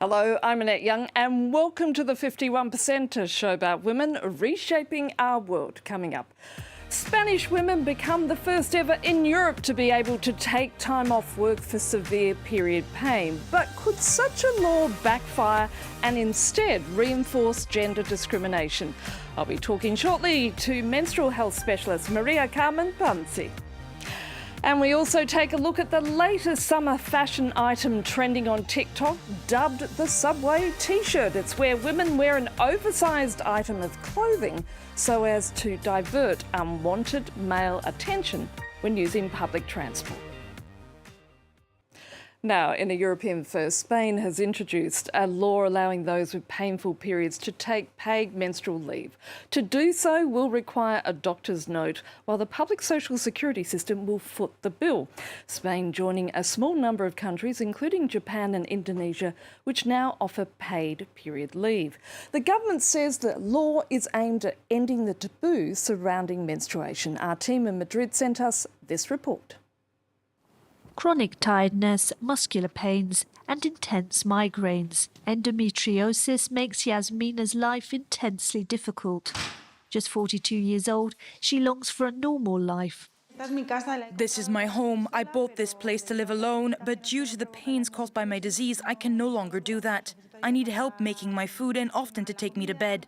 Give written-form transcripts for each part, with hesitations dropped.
Hello, I'm Annette Young and welcome to the 51%, a show about women reshaping our world. Coming up, Spanish women become the first ever in Europe to be able to take time off work for severe period pain. But could such a law backfire and instead reinforce gender discrimination? I'll be talking shortly to menstrual health specialist Carmen Ponzi. And we also take a look at the latest summer fashion item trending on TikTok, dubbed the Subway T-shirt. It's where women wear an oversized item of clothing so as to divert unwanted male attention when using public transport. Now, in a European first, Spain has introduced a law allowing those with painful periods to take paid menstrual leave. To do so will require a doctor's note, while the public social security system will foot the bill. Spain joining a small number of countries, including Japan and Indonesia, which now offer paid period leave. The government says the law is aimed at ending the taboo surrounding menstruation. Our team in Madrid sent us this report. Chronic tiredness, muscular pains and intense migraines. Endometriosis makes Yasmina's life intensely difficult. Just 42 years old, she longs for a normal life. This is my home. I bought this place to live alone, but due to the pains caused by my disease, I can no longer do that. I need help making my food and often to take me to bed.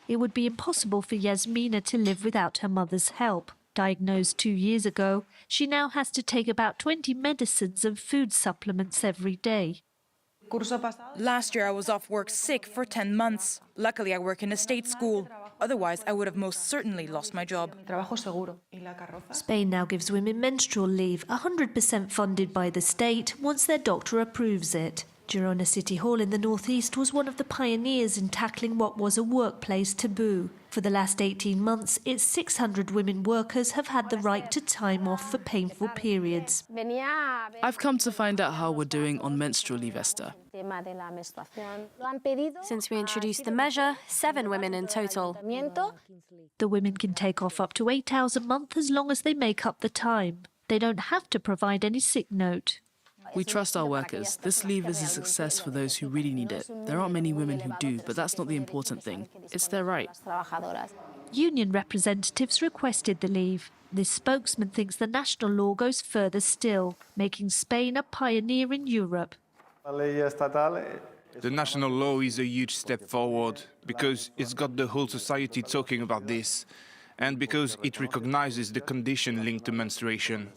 It would be impossible for Yasmina to live without her mother's help. Diagnosed 2 years ago, she now has to take about 20 medicines and food supplements every day. Last year I was off work sick for 10 months. Luckily I work in a state school. Otherwise I would have most certainly lost my job. Spain now gives women menstrual leave, 100% funded by the state, once their doctor approves it. Girona City Hall in the northeast was one of the pioneers in tackling what was a workplace taboo. For the last 18 months, its 600 women workers have had the right to time off for painful periods. I've come to find out how we're doing on menstrual leave, Esther. Since we introduced the measure, 7 women in total. The women can take off up to 8 hours a month as long as they make up the time. They don't have to provide any sick note. We trust our workers. This leave is a success for those who really need it. There aren't many women who do, but that's not the important thing. It's their right. Union representatives requested the leave. This spokesman thinks the national law goes further still, making Spain a pioneer in Europe. The national law is a huge step forward because it's got the whole society talking about this and because it recognizes the condition linked to menstruation.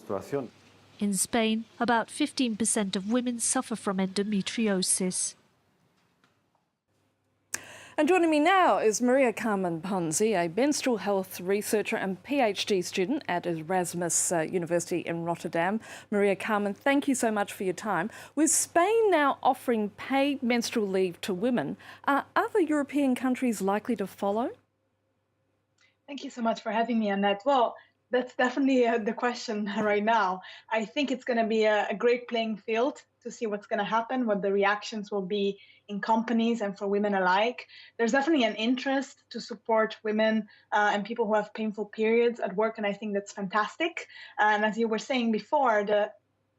In Spain, about 15% of women suffer from endometriosis. And joining me now is Carmen Ponzi, a menstrual health researcher and PhD student at Erasmus University in Rotterdam. Carmen, thank you so much for your time. With Spain now offering paid menstrual leave to women, are other European countries likely to follow? Thank you so much for having me, Annette. Well, that's definitely the question right now. I think it's going to be a great playing field to see what's going to happen, what the reactions will be in companies and for women alike. There's definitely an interest to support women and people who have painful periods at work, and I think that's fantastic. And as you were saying before, the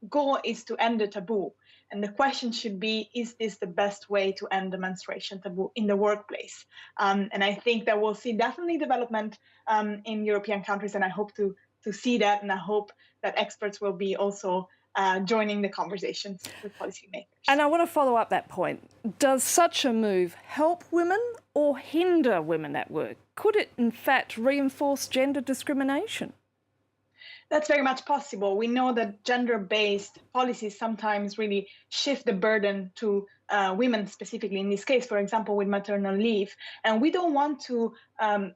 goal is to end the taboo. And the question should be, is this the best way to end the menstruation taboo in the workplace? And I think that we'll see definitely development in European countries, and I hope to see that, and I hope that experts will be also joining the conversations with policymakers. And I want to follow up that point. Does such a move help women or hinder women at work? Could it, in fact, reinforce gender discrimination? That's very much possible. We know that gender-based policies sometimes really shift the burden to women specifically, in this case, for example, with maternal leave. And we don't want to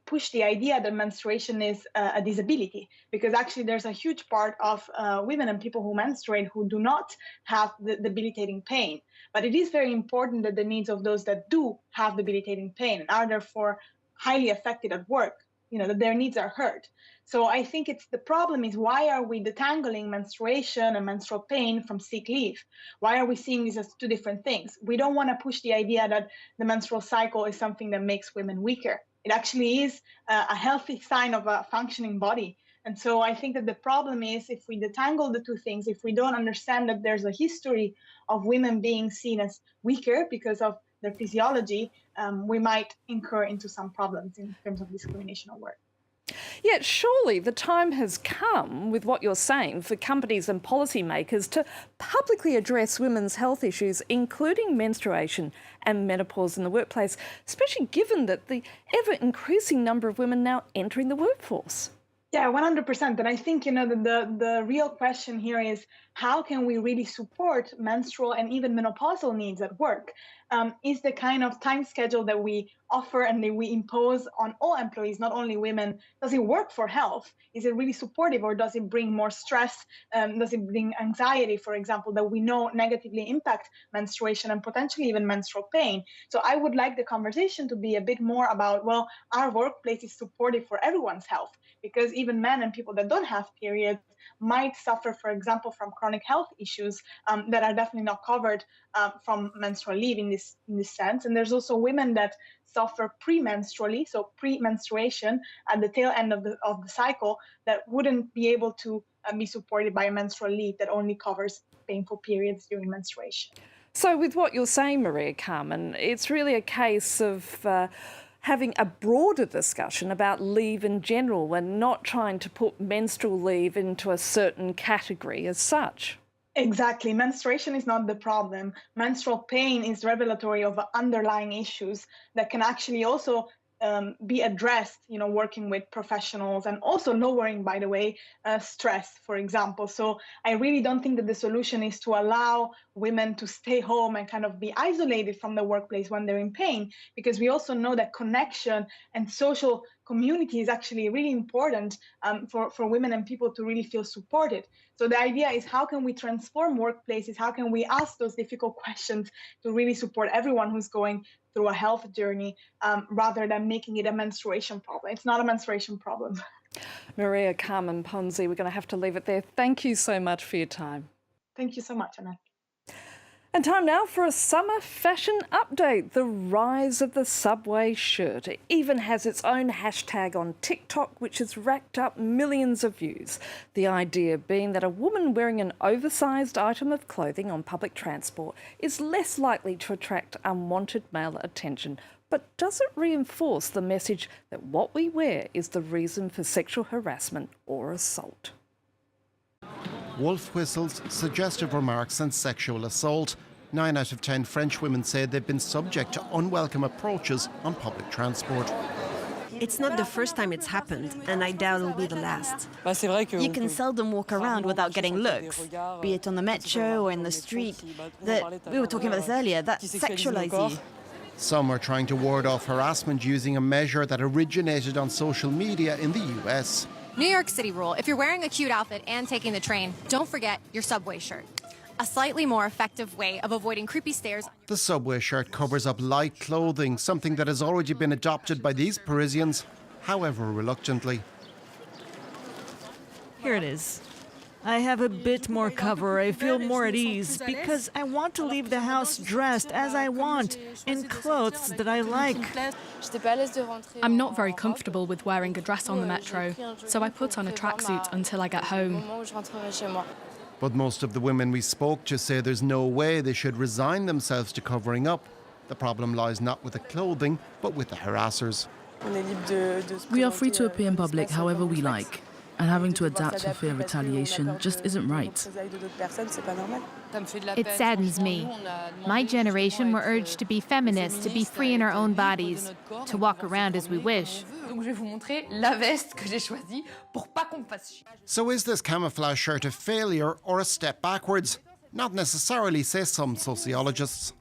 push the idea that menstruation is a disability, because actually there's a huge part of women and people who menstruate who do not have the debilitating pain. But it is very important that the needs of those that do have debilitating pain and are therefore highly affected at work, that their needs are heard. So I think the problem is, why are we detangling menstruation and menstrual pain from sick leave? Why are we seeing these as two different things? We don't want to push the idea that the menstrual cycle is something that makes women weaker. It actually is a healthy sign of a functioning body. And so I think that the problem is if we detangle the two things, if we don't understand that there's a history of women being seen as weaker because of their physiology, we might incur into some problems in terms of discrimination at work. Yet surely the time has come, with what you're saying, for companies and policymakers to publicly address women's health issues, including menstruation and menopause in the workplace, especially given that the ever-increasing number of women now entering the workforce. Yeah, 100%. And I think, the real question here is how can we really support menstrual and even menopausal needs at work? Is the kind of time schedule that we offer and that we impose on all employees, not only women, does it work for health? Is it really supportive, or does it bring more stress? Does it bring anxiety, for example, that we know negatively impact menstruation and potentially even menstrual pain? So I would like the conversation to be a bit more about, well, our workplace is supportive for everyone's health, because even men and people that don't have periods might suffer, for example, from chronic health issues that are definitely not covered from menstrual leave in this sense. And there's also women that suffer premenstrually, so pre-menstruation at the tail end of the cycle, that wouldn't be able to be supported by a menstrual leave that only covers painful periods during menstruation. So with what you're saying, Maria Carmen, it's really a case of having a broader discussion about leave in general and not trying to put menstrual leave into a certain category as such. Exactly. Menstruation is not the problem. Menstrual pain is revelatory of underlying issues that can actually also be addressed, working with professionals, and also lowering, by the way, stress, for example. So I really don't think that the solution is to allow women to stay home and kind of be isolated from the workplace when they're in pain, because we also know that connection and social community is actually really important for women and people to really feel supported. So the idea is, how can we transform workplaces? How can we ask those difficult questions to really support everyone who's going through a health journey, rather than making it a menstruation problem? It's not a menstruation problem. Maria Carmen Ponzi, we're going to have to leave it there. Thank you so much for your time. Thank you so much, Anna. And time now for a summer fashion update. The rise of the subway shirt. It even has its own hashtag on TikTok, which has racked up millions of views. The idea being that a woman wearing an oversized item of clothing on public transport is less likely to attract unwanted male attention. But does it reinforce the message that what we wear is the reason for sexual harassment or assault? Wolf whistles, suggestive remarks and sexual assault. 9 out of 10 French women say they've been subject to unwelcome approaches on public transport. It's not the first time it's happened, and I doubt it'll be the last. You can seldom walk around without getting looks, be it on the metro or in the street. We were talking about this earlier, that sexualize you. Some are trying to ward off harassment using a measure that originated on social media in the US. New York City rule: if you're wearing a cute outfit and taking the train, don't forget your subway shirt. A slightly more effective way of avoiding creepy stares. The subway shirt covers up light clothing, something that has already been adopted by these Parisians, however reluctantly. Here it is. I have a bit more cover. I feel more at ease because I want to leave the house dressed as I want, in clothes that I like. I'm not very comfortable with wearing a dress on the metro, so I put on a tracksuit until I get home. But most of the women we spoke to say there's no way they should resign themselves to covering up. The problem lies not with the clothing, but with the harassers. We are free to appear in public however we like, and having to adapt for fear of retaliation just isn't right. It saddens me. My generation were urged to be feminists, to be free in our own bodies, to walk around as we wish. So is this camouflage shirt a failure or a step backwards? Not necessarily, say some sociologists.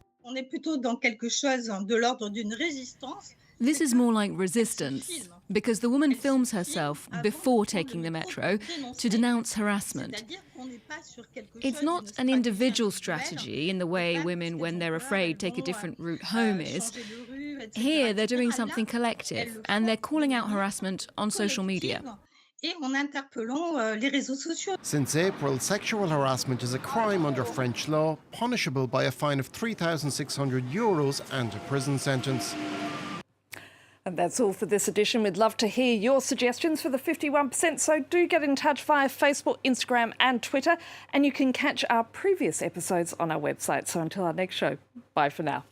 This is more like resistance, because the woman films herself before taking the metro to denounce harassment. It's not an individual strategy in the way women, when they're afraid, take a different route home is. Here, they're doing something collective, and they're calling out harassment on social media. Since April, sexual harassment is a crime under French law, punishable by a fine of €3,600 and a prison sentence. And that's all for this edition. We'd love to hear your suggestions for the 51%, so do get in touch via Facebook, Instagram and Twitter, and you can catch our previous episodes on our website. So until our next show, bye for now.